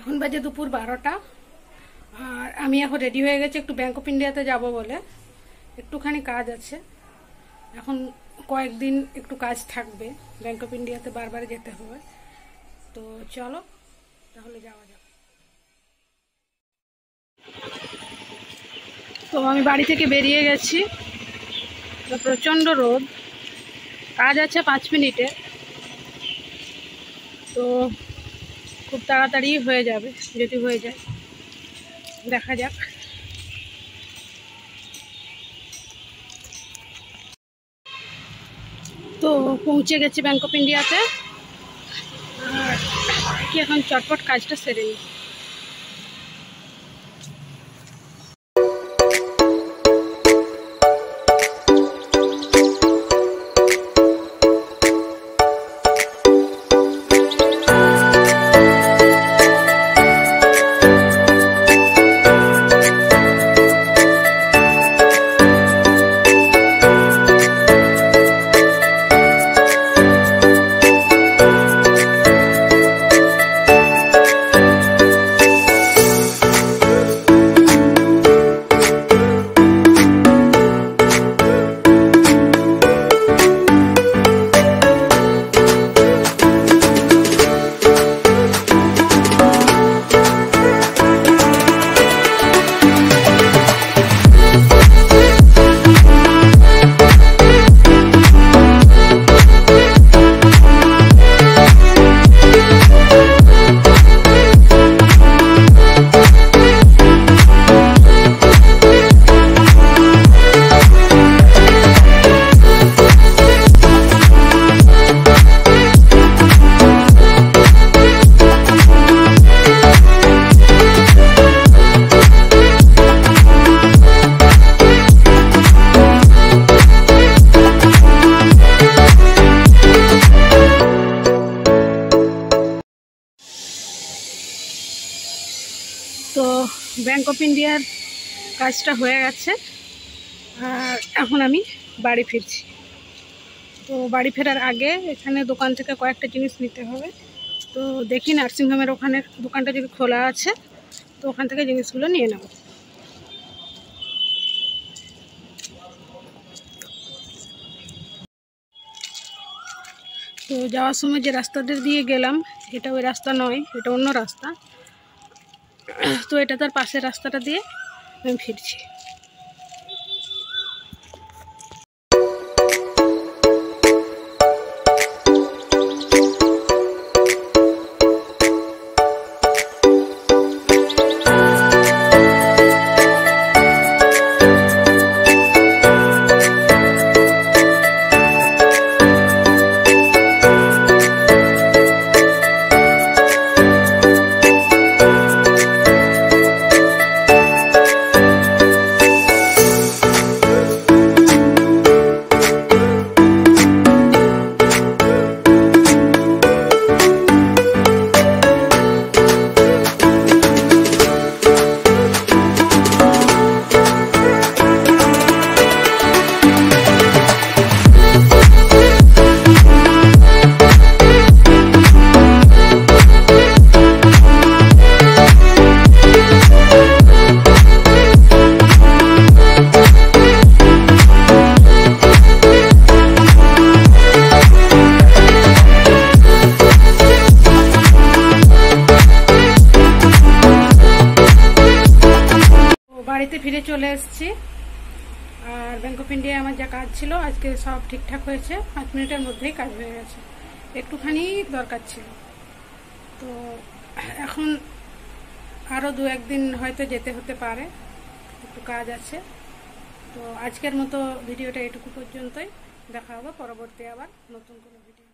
এখন বাজে দুপুর 12টা। আর আমি এখন রেডি হয়ে গেছি একটু ব্যাংক অফ ইন্ডিয়াতে যাব বলে। একটুখানি কাজ আছে, এখন কয়েকদিন একটু কাজ থাকবে, ব্যাংক অফ ইন্ডিয়াতে বারবার যেতে হবে। তো চলো তাহলে যাওয়া যাক। তো আমি বাড়ি থেকে বেরিয়ে গেছি, তো প্রচণ্ড রোদ, কাজ আছে 5 মিনিটে, তো খুব তাড়াতাড়ি হয়ে যাবে যদি হয়ে যায়, দেখা যাক। তো পৌঁছে গেছি ব্যাংক অফ ইন্ডিয়াতে, আর কি এখন চটপট কাজটা সেরে নিই। তো ব্যাংক অফ ইন্ডিয়ার কাজটা হয়ে গেছে, আর এখন আমি বাড়ি ফিরছি। তো বাড়ি ফেরার আগে এখানে দোকান থেকে কয়েকটা জিনিস নিতে হবে। তো দেখি নার্সিংহোমের ওখানে দোকানটা যদি খোলা আছে তো ওখান থেকে জিনিসগুলো নিয়ে নেব। তো যাওয়ার সময় যে রাস্তাটা দিয়ে গেলাম এটা ওই রাস্তা নয়, এটা অন্য রাস্তা। তো এটা তার পাশের রাস্তাটা দিয়ে আমি ফিরছি। বাড়িতে ফিরে চলে এসেছি, আর ব্যাংক অফ ইন্ডিয়ায় আমার যা কাজ ছিল আজকে সব ঠিকঠাক হয়েছে, 5 মিনিটের মধ্যেই কাজ হয়ে গেছে। একটুখানি দরকার ছিল, তো এখন আরও 2-1 দিন হয়তো যেতে হতে পারে, একটু কাজ আছে। তো আজকের মতো ভিডিওটা এটুকু পর্যন্তই, দেখা হবে পরবর্তী আবার নতুন কোনো ভিডিও।